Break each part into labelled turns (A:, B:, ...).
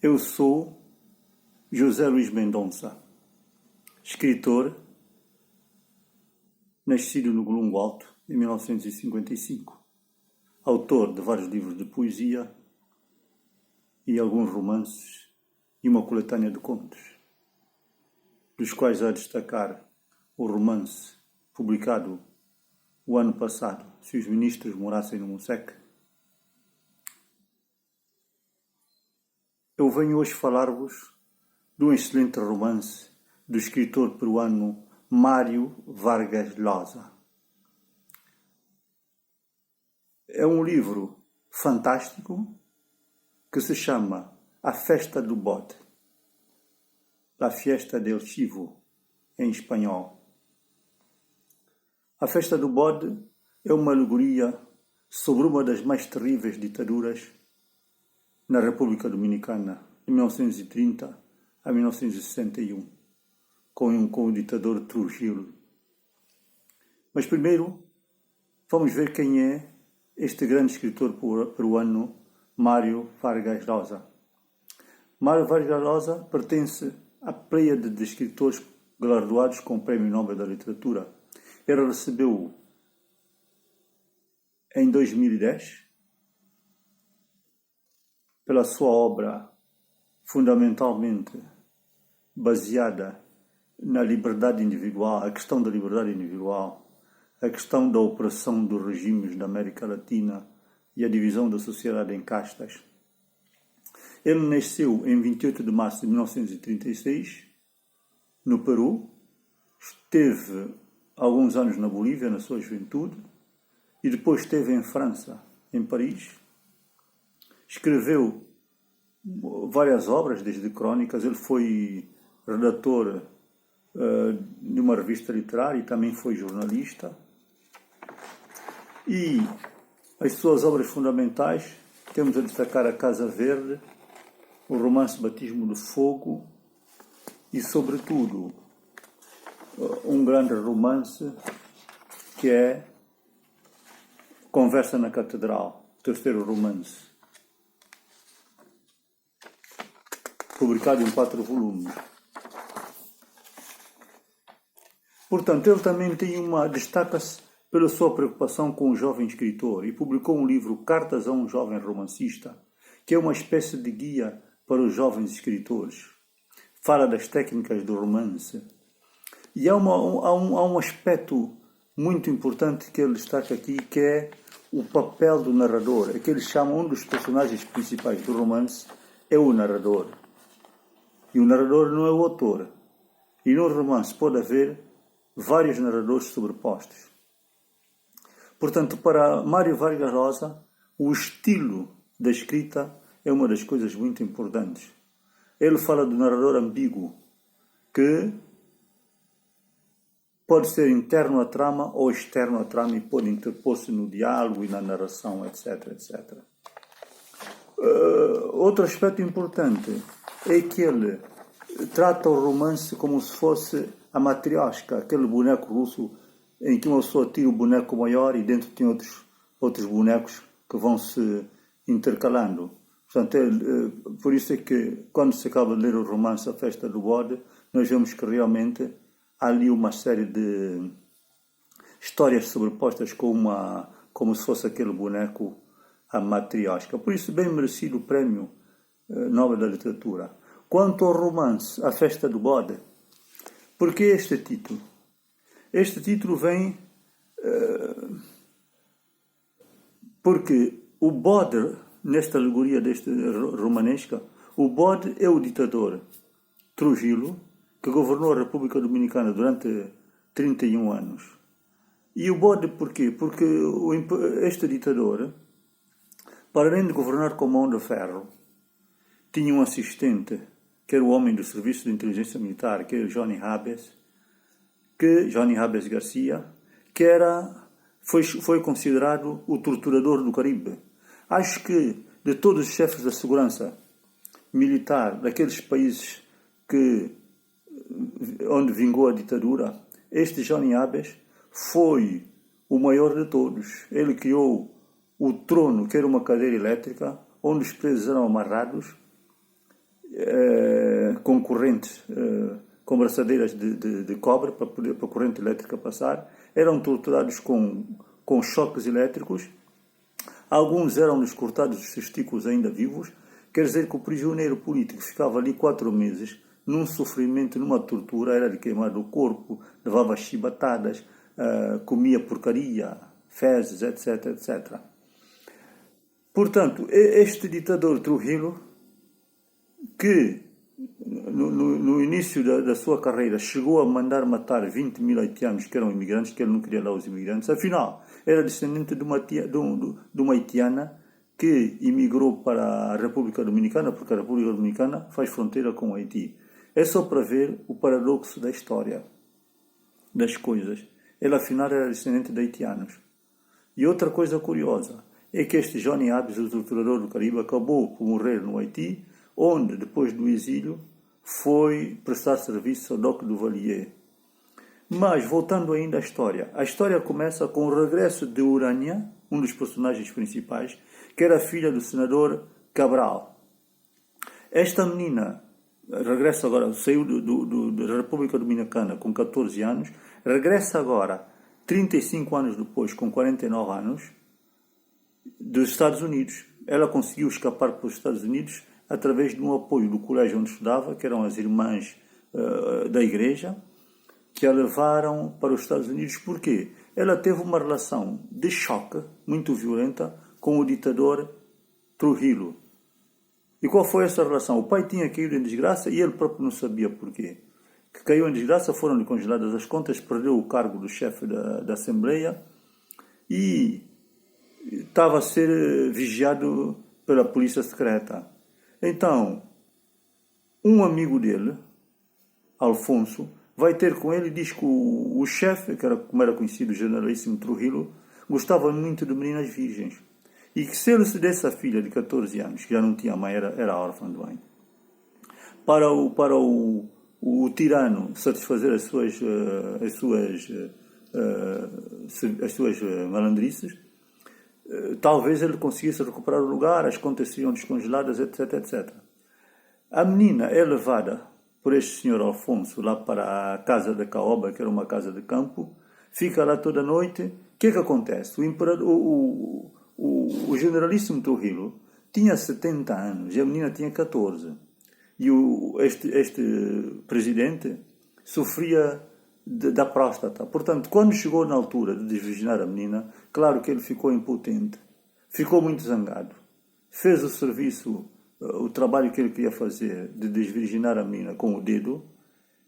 A: Eu sou José Luís Mendonça, escritor, nascido no Golungo Alto em 1955, autor de vários livros de poesia e alguns romances e uma coletânea de contos, dos quais há a destacar o romance publicado o ano passado, Se os Ministros Morassem no Mosseque. Eu venho hoje falar-vos de um excelente romance do escritor peruano Mário Vargas Llosa. É um livro fantástico que se chama A Festa do Bode, La Fiesta del Chivo, em espanhol. A Festa do Bode é uma alegoria sobre uma das mais terríveis ditaduras na República Dominicana, de 1930 a 1961, com o ditador Trujillo. Mas primeiro, vamos ver quem é este grande escritor peruano, Mário Vargas Llosa. Mário Vargas Llosa pertence à pleiade de escritores galardoados com o Prémio Nobel da Literatura. Ele recebeu em 2010, pela sua obra fundamentalmente baseada na liberdade individual, a questão da liberdade individual, a questão da opressão dos regimes da América Latina e a divisão da sociedade em castas. Ele nasceu em 28 de março de 1936, no Peru, esteve alguns anos na Bolívia, na sua juventude, e depois esteve em França, em Paris. Escreveu várias obras, desde crônicas. Ele foi redator de uma revista literária e também foi jornalista. E as suas obras fundamentais, temos a destacar A Casa Verde, o romance Batismo de Fogo e, sobretudo, um grande romance que é Conversa na Catedral, o terceiro romance, publicado em 4 volumes. Portanto, ele também destaca-se pela sua preocupação com o jovem escritor e publicou um livro, Cartas a um Jovem Romancista, que é uma espécie de guia para os jovens escritores. Fala das técnicas do romance. E há um aspecto muito importante que ele destaca aqui, que é o papel do narrador. É que ele chama um dos personagens principais do romance é o narrador. E o narrador não é o autor. E no romance pode haver vários narradores sobrepostos. Portanto, para Mário Vargas Llosa, o estilo da escrita é uma das coisas muito importantes. Ele fala do narrador ambíguo, que pode ser interno à trama ou externo à trama e pode interpor-se no diálogo e na narração, etc, etc. Outro aspecto importante é que ele trata o romance como se fosse a matrioshka, aquele boneco russo em que uma pessoa tira o boneco maior e dentro tem outros bonecos que vão se intercalando. Portanto, por isso é que quando se acaba de ler o romance A Festa do Bode, nós vemos que realmente há ali uma série de histórias sobrepostas como se fosse aquele boneco, a matrioshka. Por isso, bem merecido o Prémio Nobel da Literatura. Quanto ao romance A Festa do Bode, por que este título? Este título vem porque o bode, nesta alegoria deste romanesca, o bode é o ditador Trujillo, que governou a República Dominicana durante 31 anos. E o bode porquê? Porque este ditador, para além de governar com mão de ferro, tinha um assistente, que era o homem do Serviço de Inteligência Militar, que era Johnny Habes Garcia, que foi considerado o torturador do Caribe. Acho que, de todos os chefes da segurança militar daqueles países onde vingou a ditadura, este Johnny Habes foi o maior de todos. Ele criou o trono, que era uma cadeira elétrica, onde os presos eram amarrados, concorrentes com braçadeiras de cobre para a corrente elétrica passar, eram torturados com choques elétricos, alguns eram-lhes cortados os testículos ainda vivos, quer dizer que o prisioneiro político ficava ali 4 meses, num sofrimento, numa tortura, era de queimar o corpo, levava chibatadas, comia porcaria, fezes, etc, etc. Portanto, este ditador Trujillo, que no início da sua carreira chegou a mandar matar 20.000 haitianos que eram imigrantes, que ele não queria lá os imigrantes, afinal, era descendente de uma haitiana que imigrou para a República Dominicana, porque a República Dominicana faz fronteira com o Haiti. É só para ver o paradoxo da história, das coisas. Ele, afinal, era descendente de haitianos. E outra coisa curiosa é que este Johnny Abbs, o torturador do Caribe, acabou por morrer no Haiti, onde, depois do exílio, foi prestar serviço ao Doc Duvalier. Mas, voltando ainda à história, a história começa com o regresso de Urânia, um dos personagens principais, que era filha do senador Cabral. Esta menina regressa agora, saiu da República Dominicana com 14 anos, regressa agora, 35 anos depois, com 49 anos, dos Estados Unidos. Ela conseguiu escapar para os Estados Unidos através de um apoio do colégio onde estudava, que eram as irmãs da igreja, que a levaram para os Estados Unidos. Porquê? Ela teve uma relação de choque muito violenta com o ditador Trujillo. E qual foi essa relação? O pai tinha caído em desgraça e ele próprio não sabia porquê. Que caiu em desgraça, foram-lhe congeladas as contas, perdeu o cargo do chefe da Assembleia e estava a ser vigiado pela polícia secreta. Então, um amigo dele, Alfonso, vai ter com ele e diz que o chefe, como era conhecido, o generalíssimo Trujillo, gostava muito de meninas virgens. E que se ele se desse a filha de 14 anos, que já não tinha mãe, era órfã de mãe, para o tirano satisfazer as suas malandrices, talvez ele conseguisse recuperar o lugar, as contas seriam descongeladas, etc, etc. A menina é levada por este senhor Alfonso lá para a casa de Caoba, que era uma casa de campo, fica lá toda a noite. O que é que acontece? O generalíssimo Trujillo tinha 70 anos e a menina tinha 14. E este presidente sofria da próstata. Portanto, quando chegou na altura de desvirginar a menina, claro que ele ficou impotente, ficou muito zangado, fez o serviço, o trabalho que ele queria fazer de desvirginar a menina com o dedo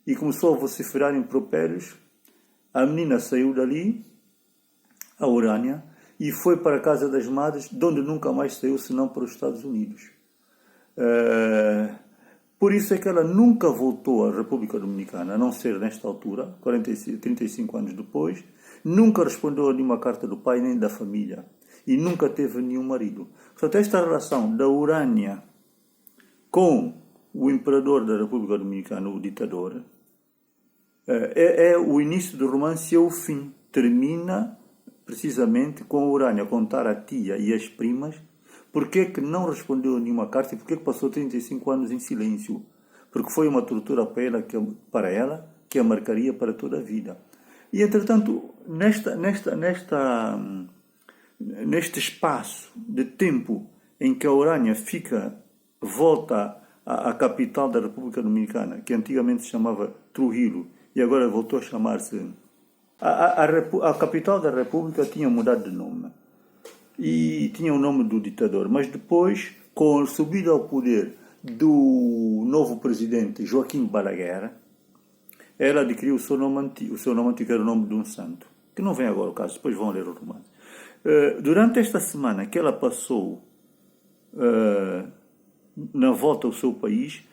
A: e começou a vociferar impropérios. A menina saiu dali, a Urânia, e foi para a casa das madres, de onde nunca mais saiu, senão para os Estados Unidos. Por isso é que ela nunca voltou à República Dominicana, a não ser nesta altura, 35 anos depois, nunca respondeu a nenhuma carta do pai nem da família, e nunca teve nenhum marido. Portanto, esta relação da Urânia com o imperador da República Dominicana, o ditador, é o início do romance e é o fim. Termina precisamente com a Urânia contar à tia e às primas porque é que não respondeu a nenhuma carta e porque é que passou 35 anos em silêncio. Porque foi uma tortura para ela que a marcaria para toda a vida. E, entretanto, neste espaço de tempo em que a Urânia volta à capital da República Dominicana, que antigamente se chamava Trujillo e agora voltou a chamar-se... A capital da República tinha mudado de nome e tinha o nome do ditador, mas depois, com a subida ao poder do novo presidente Joaquim Balaguer, ela adquiriu o seu nome antigo, que era o nome de um santo, que não vem agora o caso, depois vão ler o romance. Durante esta semana que ela passou na volta ao seu país,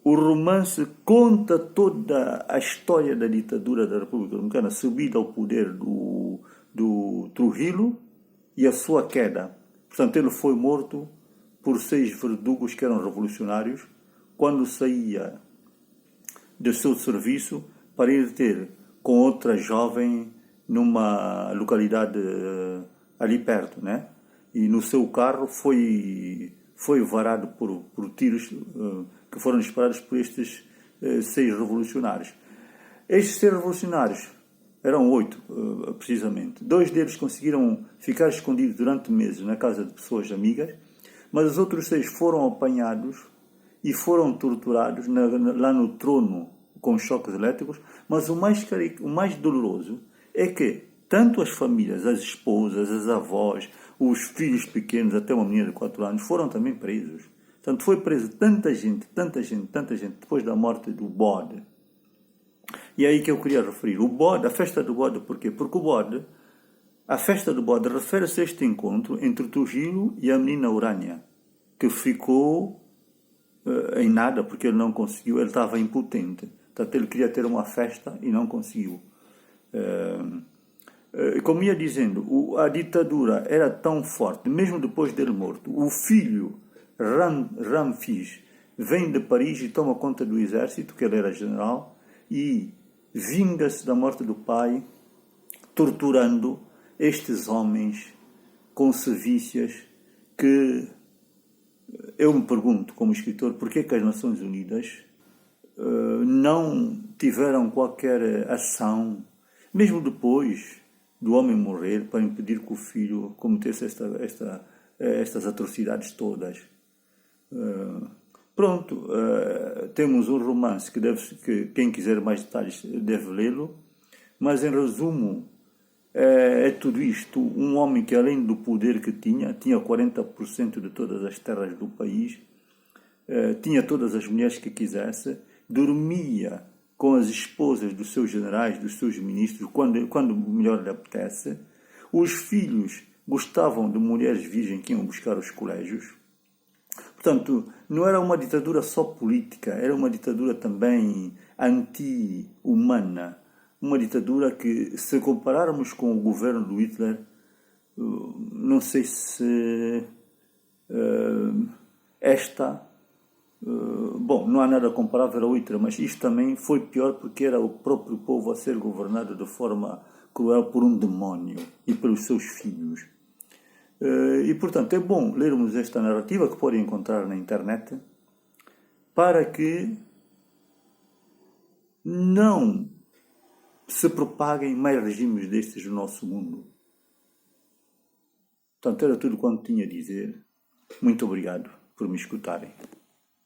A: o romance conta toda a história da ditadura da República Dominicana, subida ao poder do Trujillo e a sua queda. Portanto, ele foi morto por 6 verdugos que eram revolucionários quando saía do seu serviço para ir ter com outra jovem numa localidade ali perto, né? E no seu carro foi foi varado por tiros que foram disparados por estes 6 revolucionários. Estes 6 revolucionários, eram 8 precisamente, 2 deles conseguiram ficar escondidos durante meses na casa de pessoas amigas, mas os outros 6 foram apanhados e foram torturados lá no trono com choques elétricos. Mas o mais doloroso é que tanto as famílias, as esposas, as avós, os filhos pequenos, até uma menina de 4 anos, foram também presos. Portanto, foi preso tanta gente, depois da morte do bode. E é aí que eu queria referir. O bode, a festa do bode, por quê? Porque a festa do bode refere-se a este encontro entre Trujillo e a menina Urânia, que ficou em nada, porque ele não conseguiu, ele estava impotente. Portanto, ele queria ter uma festa e não conseguiu. Como ia dizendo, a ditadura era tão forte, mesmo depois dele morto. O filho, Ramfis, vem de Paris e toma conta do exército, que ele era general, e vinga-se da morte do pai, torturando estes homens com sevícias que eu me pergunto, como escritor, porquê que as Nações Unidas não tiveram qualquer ação, mesmo depois do homem morrer, para impedir que o filho cometesse estas atrocidades todas. Pronto, temos um romance que quem quiser mais detalhes deve lê-lo, mas em resumo é tudo isto. Um homem que, além do poder que tinha 40% de todas as terras do país, tinha todas as mulheres que quisesse, dormia com as esposas dos seus generais, dos seus ministros, quando melhor lhe apetece. Os filhos gostavam de mulheres virgens que iam buscar os colégios. Portanto, não era uma ditadura só política, era uma ditadura também anti-humana. Uma ditadura que, se compararmos com o governo do Hitler, não sei se bom, não há nada comparável ao Hitler, mas isto também foi pior porque era o próprio povo a ser governado de forma cruel por um demónio e pelos seus filhos. E, portanto, é bom lermos esta narrativa que podem encontrar na internet para que não se propaguem mais regimes destes no nosso mundo. Portanto, era tudo quanto tinha a dizer. Muito obrigado por me escutarem.